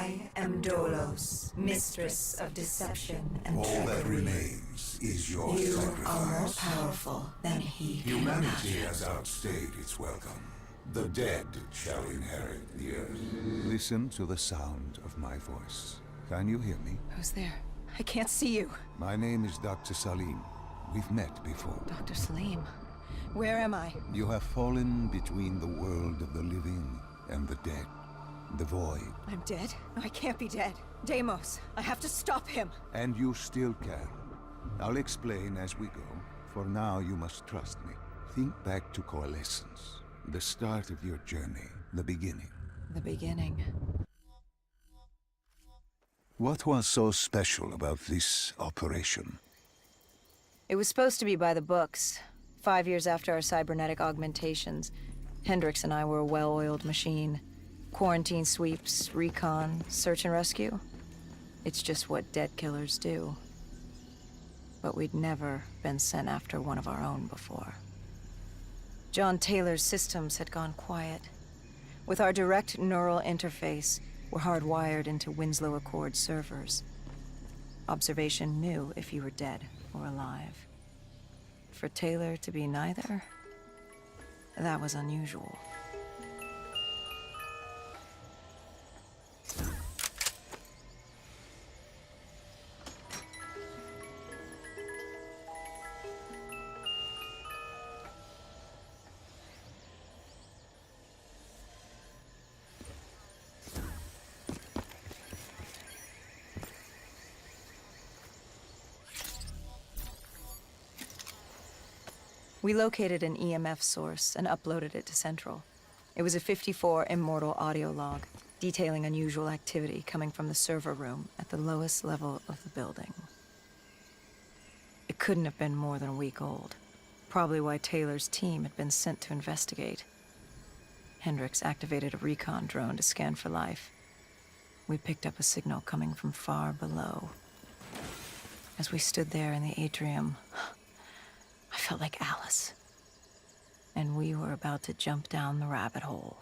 I am Dolos, mistress of deception and All trickery. that remains is your You sacrifice. are more powerful than he can Humanity imagine. has outstayed its welcome. The dead shall inherit the earth. Listen to the sound of my voice. Can you hear me? Who's there? I can't see you. My name is Dr. Salim. We've met before. Dr. Salim. Where am I? You have fallen between the world of the living and the dead. The void. I'm dead? No, I can't be dead. Deimos, I have to stop him. And you still can. I'll explain as we go. For now, you must trust me. Think back to Coalescence. The start of your journey. The beginning. The beginning. What was so special about this operation? It was supposed to be by the books. 5 years after our cybernetic augmentations, Hendricks and I were a well-oiled machine. Quarantine sweeps, recon, search and rescue. It's just what dead killers do. But we'd never been sent after one of our own before. John Taylor's systems had gone quiet. With our direct neural interface, we're hardwired into Winslow Accord servers. Observation knew if you were dead or alive. For Taylor to be neither, that was unusual. We located an EMF source and uploaded it to Central. It was a 54 immortal audio log, detailing unusual activity coming from the server room at the lowest level of the building. It couldn't have been more than a week old, probably why Taylor's team had been sent to investigate. Hendricks activated a recon drone to scan for life. We picked up a signal coming from far below. As we stood there in the atrium, I felt like Alice. And we were about to jump down the rabbit hole.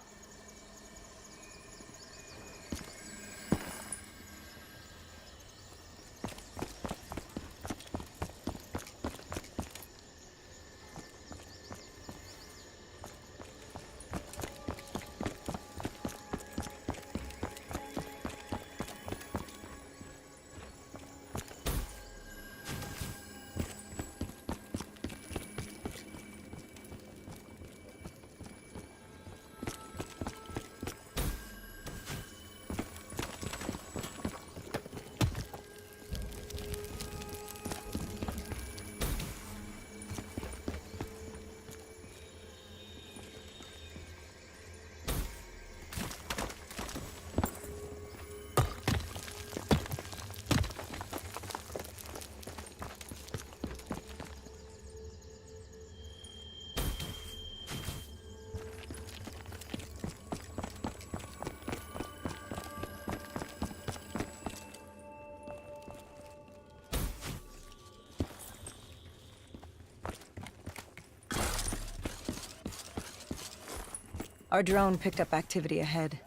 Our drone picked up activity ahead.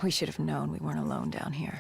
We should have known we weren't alone down here.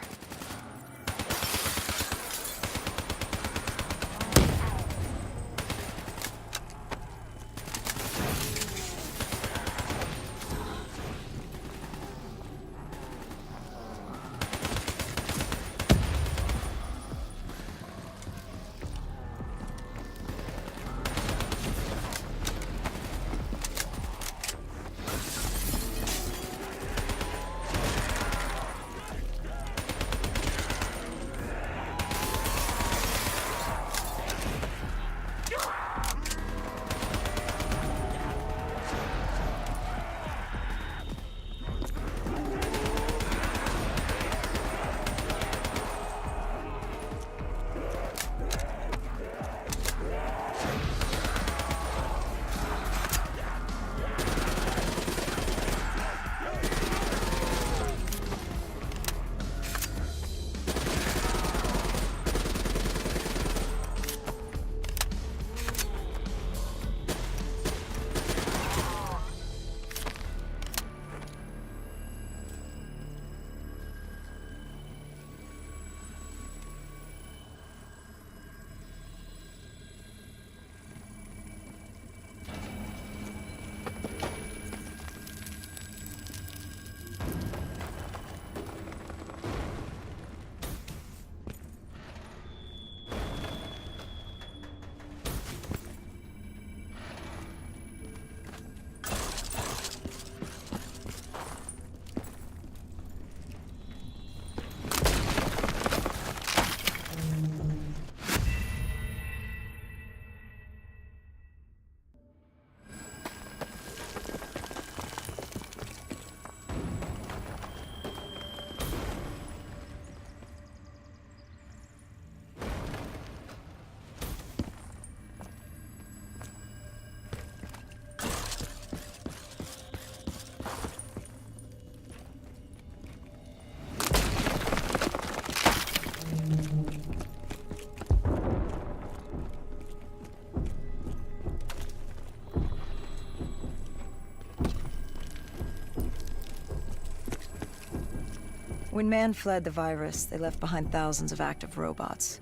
When man fled the virus, they left behind thousands of active robots.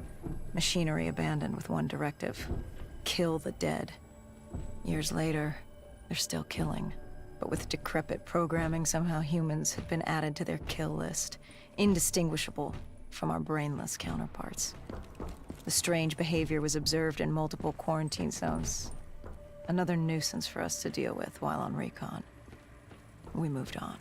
Machinery abandoned with one directive: kill the dead. Years later, they're still killing. But with decrepit programming, somehow humans have been added to their kill list, indistinguishable from our brainless counterparts. The strange behavior was observed in multiple quarantine zones. Another nuisance for us to deal with while on recon. We moved on.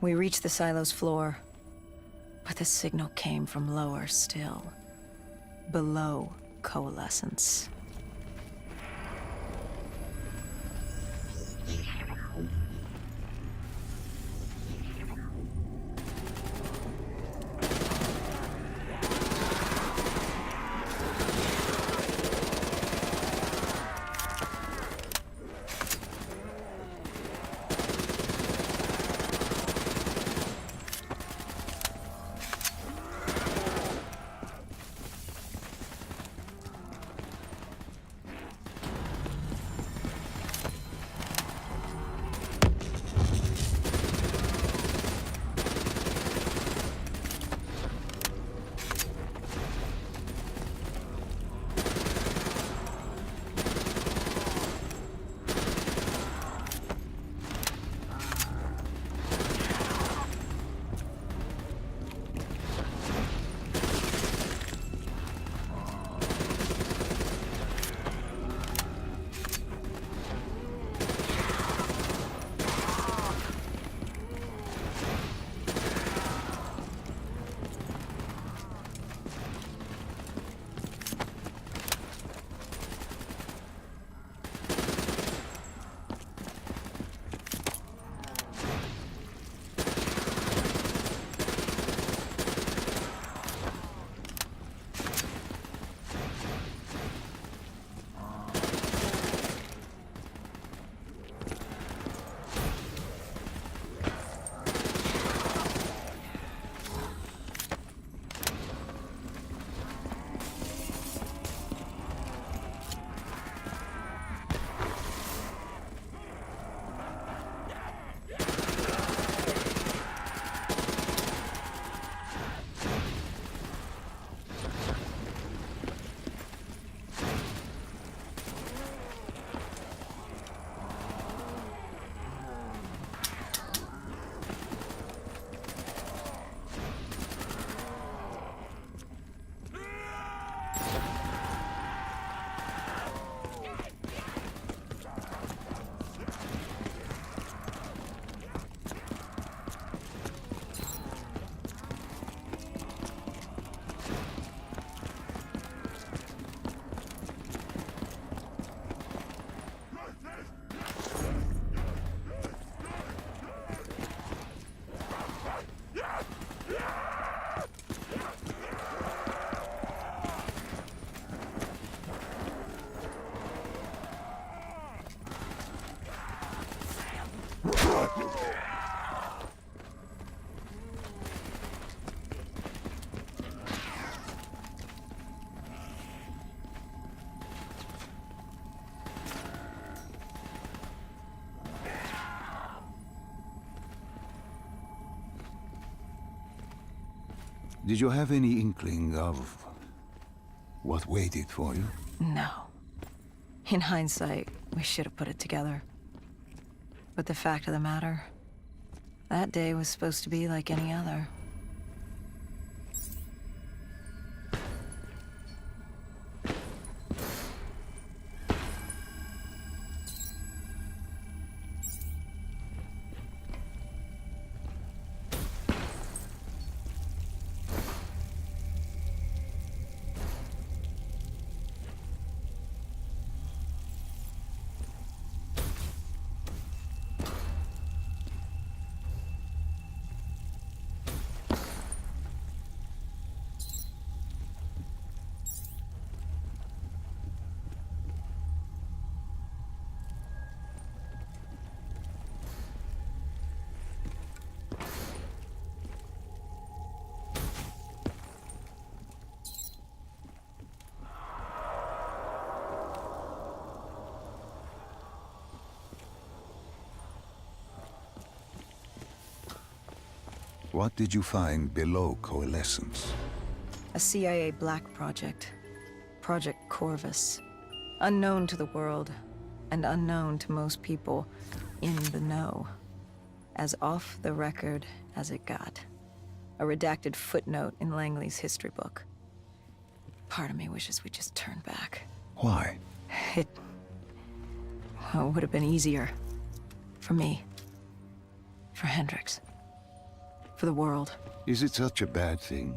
We reached the silo's floor, but the signal came from lower still, below coalescence. Did you have any inkling of what waited for you? No. In hindsight, we should have put it together. But the fact of the matter, that day was supposed to be like any other. What did you find below Coalescence? A CIA black project. Project Corvus. Unknown to the world, and unknown to most people in the know. As off the record as it got. A redacted footnote in Langley's history book. Part of me wishes we just turned back. Why? It would have been easier. For me. For Hendricks. For the world. Is it such a bad thing?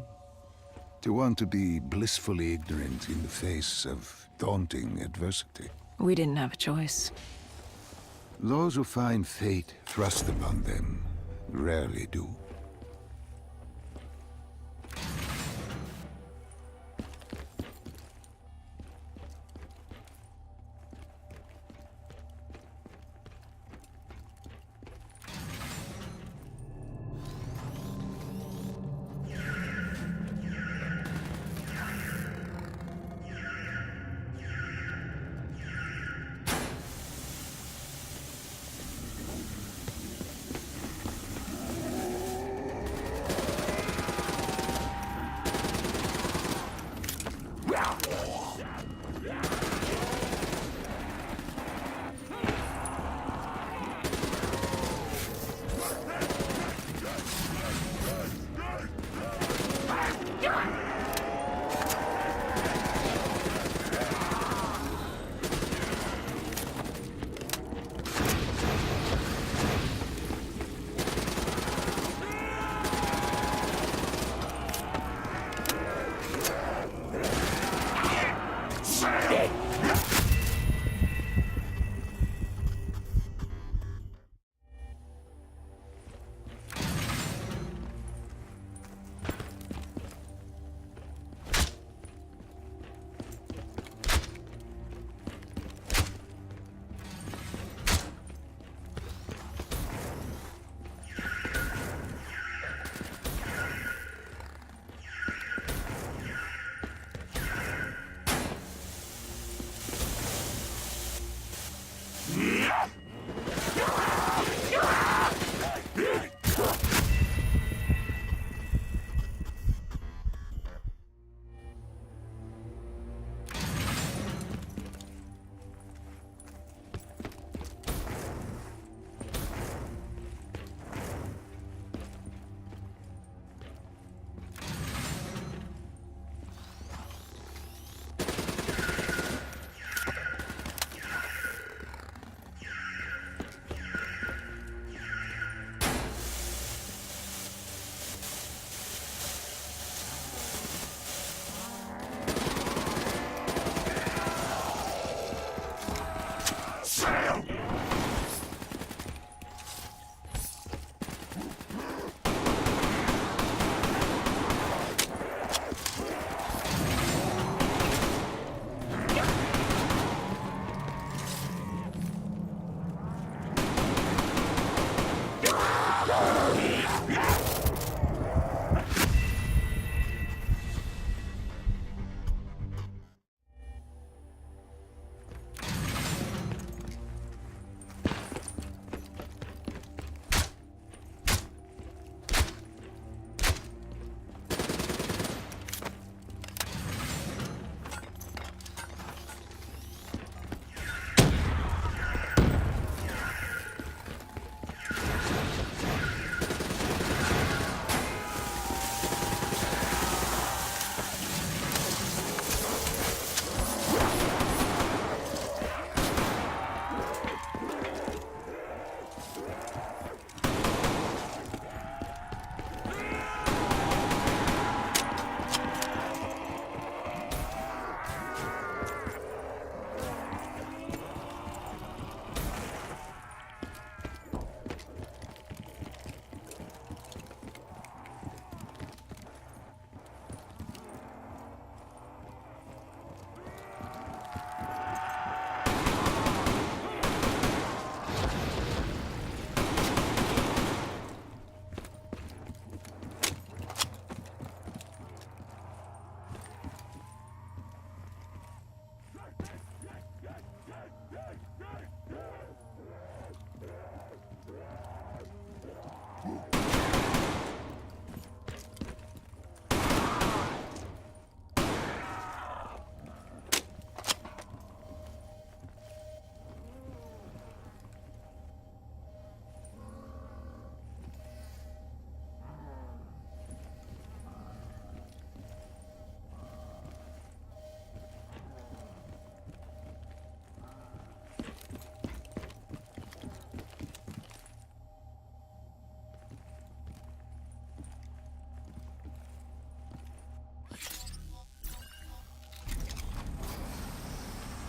To want to be blissfully ignorant in the face of daunting adversity? We didn't have a choice. Those who find fate thrust upon them rarely do.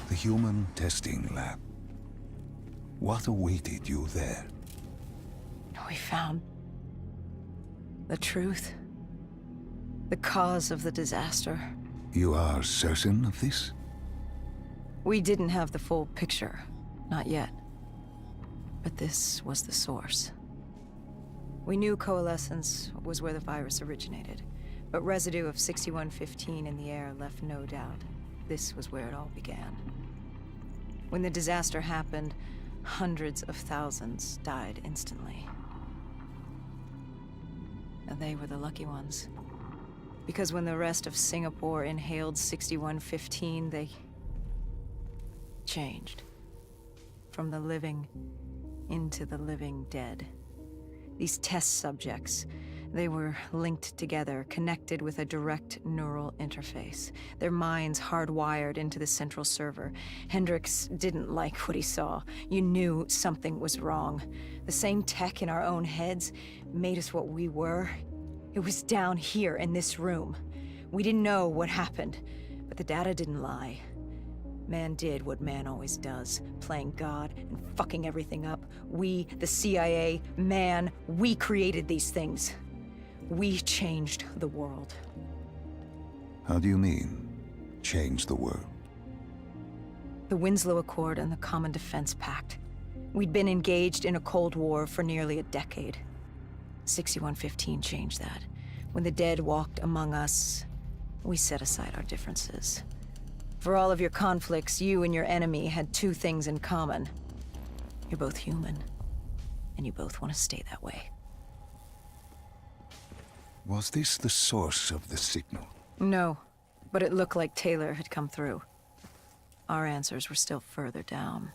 The human testing lab. What awaited you there? We found the truth. The cause of the disaster. You are certain of this? We didn't have the full picture. Not yet. But this was the source. We knew coalescence was where the virus originated, but residue of 6115 in the air left no doubt. This was where it all began. When the disaster happened, hundreds of thousands died instantly. And they were the lucky ones. Because when the rest of Singapore inhaled 6115, they changed. From the living into the living dead. These test subjects, they were linked together, connected with a direct neural interface. Their minds hardwired into the central server. Hendricks didn't like what he saw. You knew something was wrong. The same tech in our own heads made us what we were. It was down here in this room. We didn't know what happened, but the data didn't lie. Man did what man always does, playing God and fucking everything up. We, the CIA, man, we created these things. We changed the world. How do you mean, change the world? The Winslow Accord and the Common Defense Pact. We'd been engaged in a Cold War for nearly a decade. 6115 changed that. When the dead walked among us, we set aside our differences. For all of your conflicts, you and your enemy had two things in common. You're both human, and you both want to stay that way. Was this the source of the signal? No, but it looked like Taylor had come through. Our answers were still further down.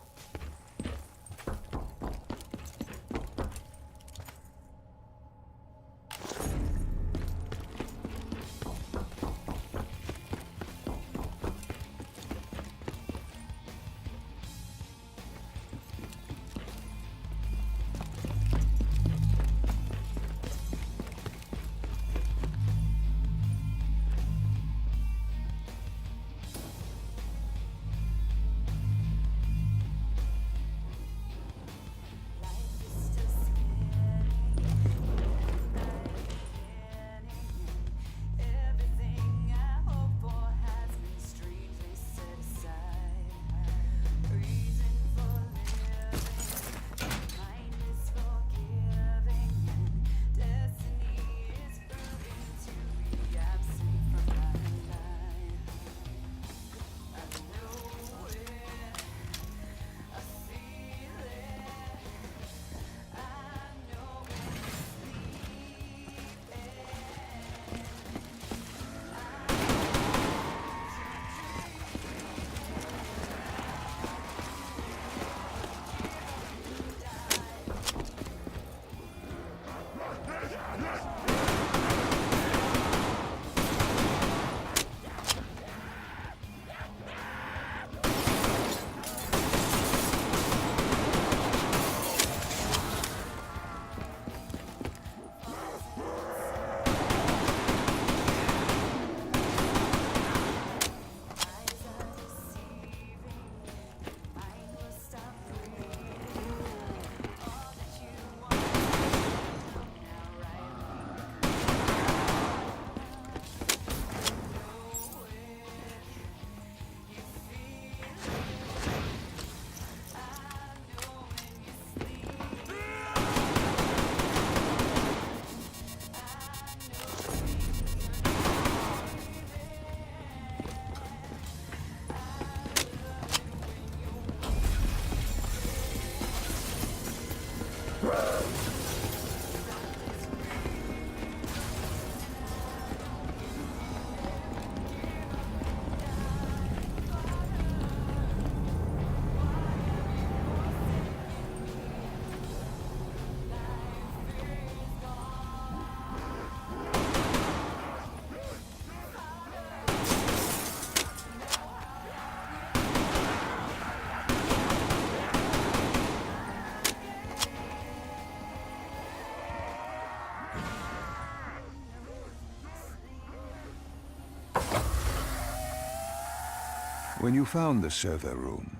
When you found the server room,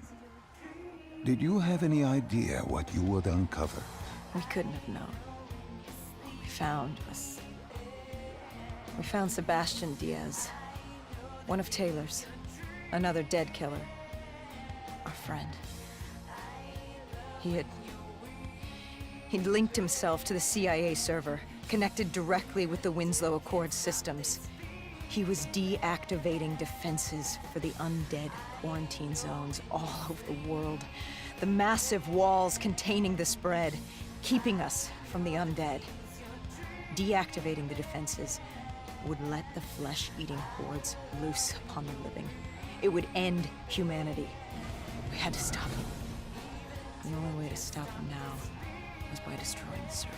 did you have any idea what you would uncover? We couldn't have known. We found Sebastian Diaz. One of Taylor's. Another dead killer. Our friend. He'd linked himself to the CIA server, connected directly with the Winslow Accord systems. He was deactivating defenses for the undead quarantine zones all over the world. The massive walls containing the spread, keeping us from the undead. Deactivating the defenses would let the flesh-eating hordes loose upon the living. It would end humanity. We had to stop him. The only way to stop him now was by destroying the server.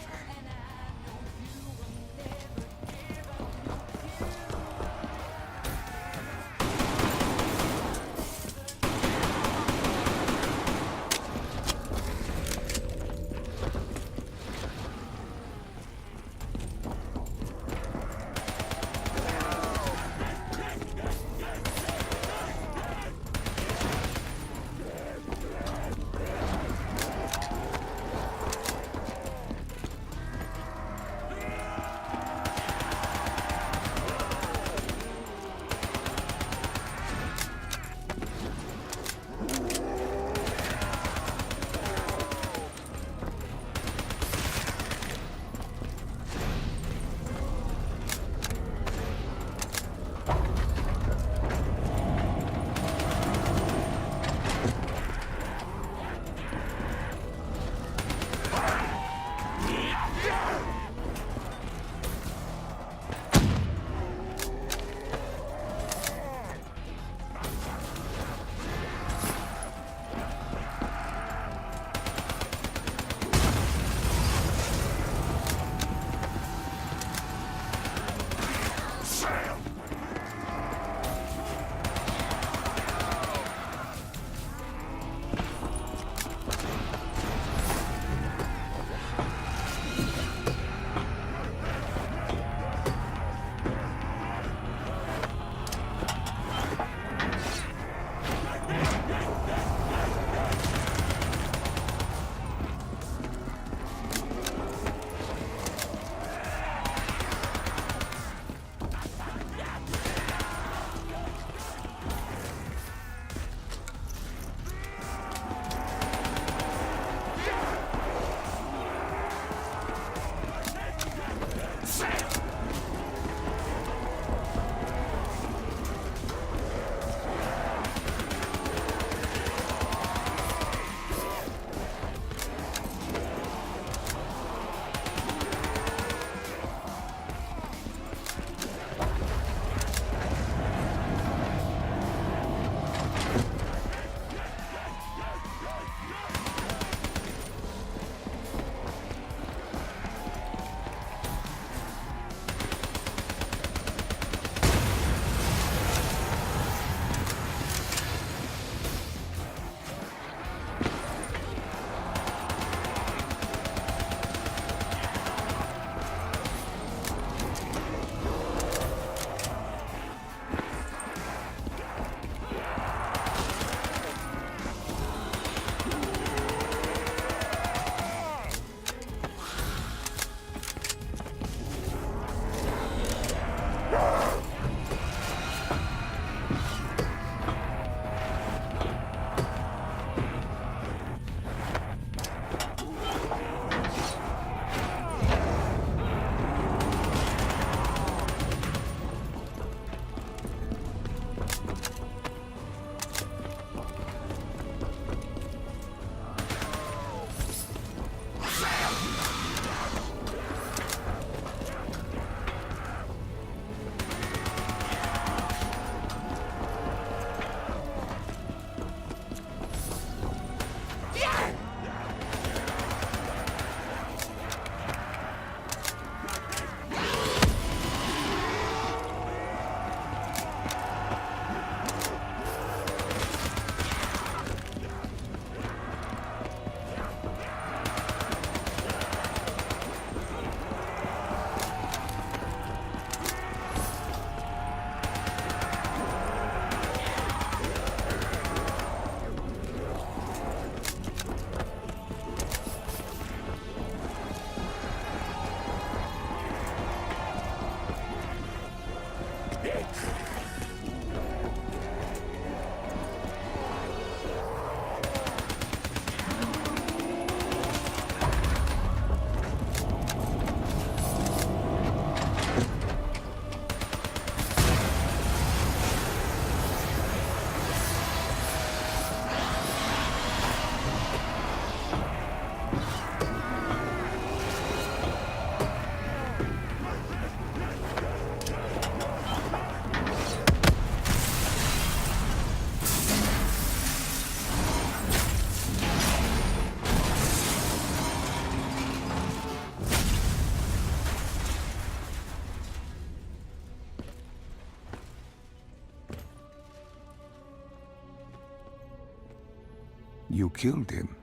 You killed him.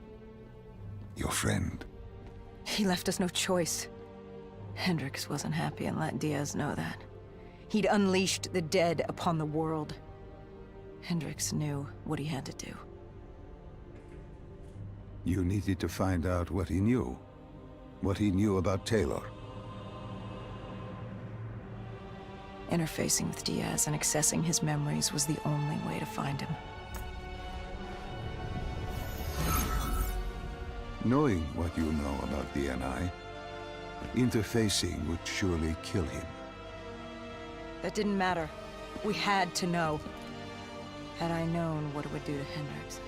Your friend. He left us no choice. Hendricks wasn't happy and let Diaz know that. He'd unleashed the dead upon the world. Hendricks knew what he had to do. You needed to find out what he knew. What he knew about Taylor. Interfacing with Diaz and accessing his memories was the only way to find him. Knowing what you know about DNI, interfacing would surely kill him. That didn't matter. We had to know. Had I known what it would do to Hendricks.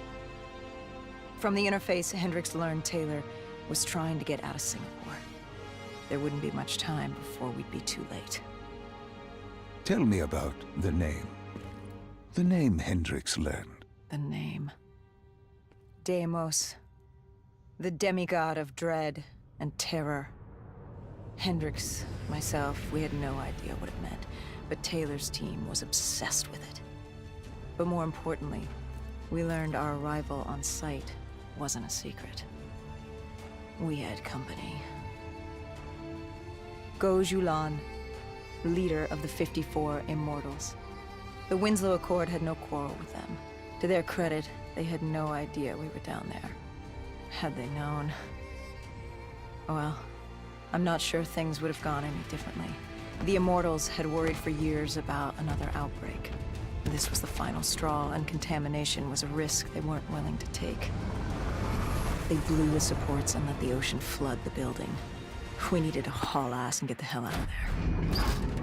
From the interface, Hendricks learned Taylor was trying to get out of Singapore. There wouldn't be much time before we'd be too late. Tell me about the name. The name Hendricks learned. The name. Deimos. The demigod of dread and terror. Hendricks, myself, we had no idea what it meant, but Taylor's team was obsessed with it. But more importantly, we learned our arrival on site wasn't a secret. We had company. Gojulan, leader of the 54 Immortals. The Winslow Accord had no quarrel with them. To their credit, they had no idea we were down there. Had they known... Well, I'm not sure things would have gone any differently. The Immortals had worried for years about another outbreak. This was the final straw, and contamination was a risk they weren't willing to take. They blew the supports and let the ocean flood the building. We needed to haul ass and get the hell out of there.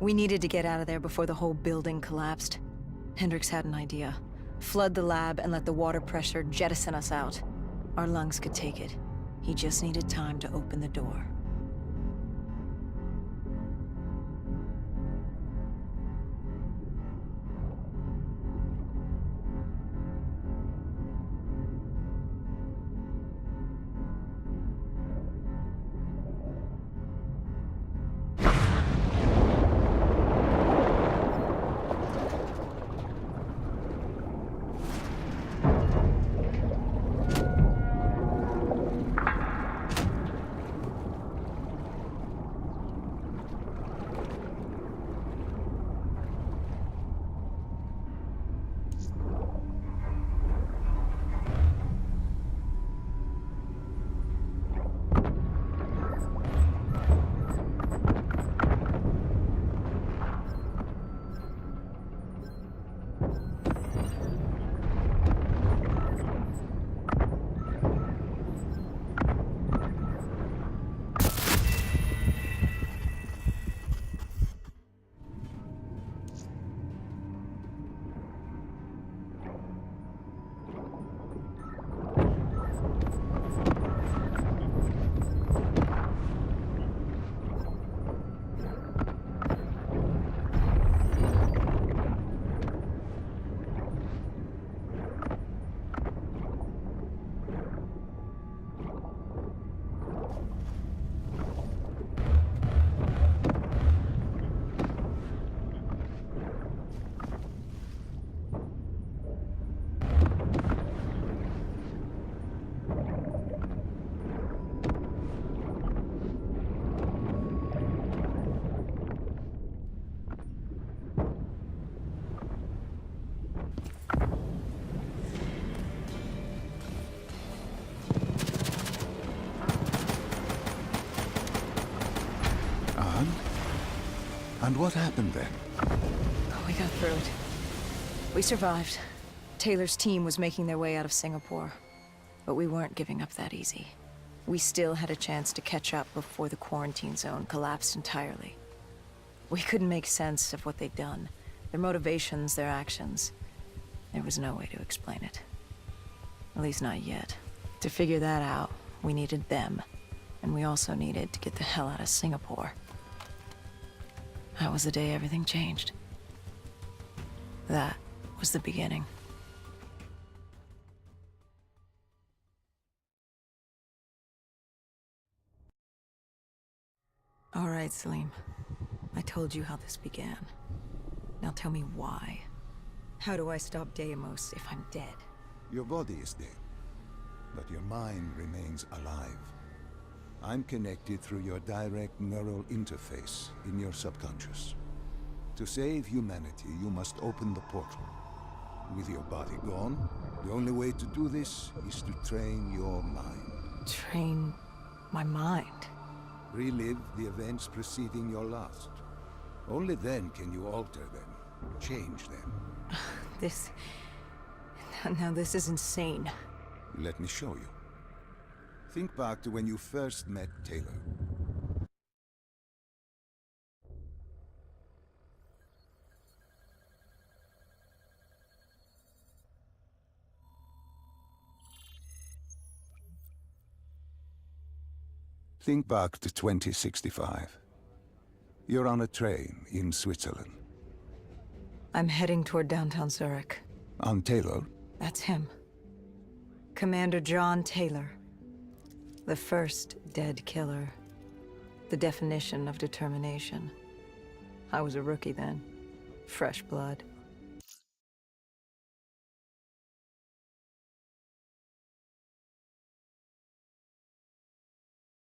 We needed to get out of there before the whole building collapsed. Hendricks had an idea. Flood the lab and let the water pressure jettison us out. Our lungs could take it. He just needed time to open the door. And what happened then? Oh, we got through it. We survived. Taylor's team was making their way out of Singapore. But we weren't giving up that easy. We still had a chance to catch up before the quarantine zone collapsed entirely. We couldn't make sense of what they'd done. Their motivations, their actions. There was no way to explain it. At least not yet. To figure that out, we needed them. And we also needed to get the hell out of Singapore. That was the day everything changed. That was the beginning. All right, Salim. I told you how this began. Now tell me why. How do I stop Deimos if I'm dead? Your body is dead, but your mind remains alive. I'm connected through your direct neural interface in your subconscious. To save humanity, you must open the portal. With your body gone, the only way to do this is to train your mind. Train my mind? Relive the events preceding your last. Only then can you alter them, change them. This... Now this is insane. Let me show you. Think back to when you first met Taylor. Think back to 2065. You're on a train in Switzerland. I'm heading toward downtown Zurich. On Taylor? That's him. Commander John Taylor. The first dead killer. The definition of determination. I was a rookie then. Fresh blood.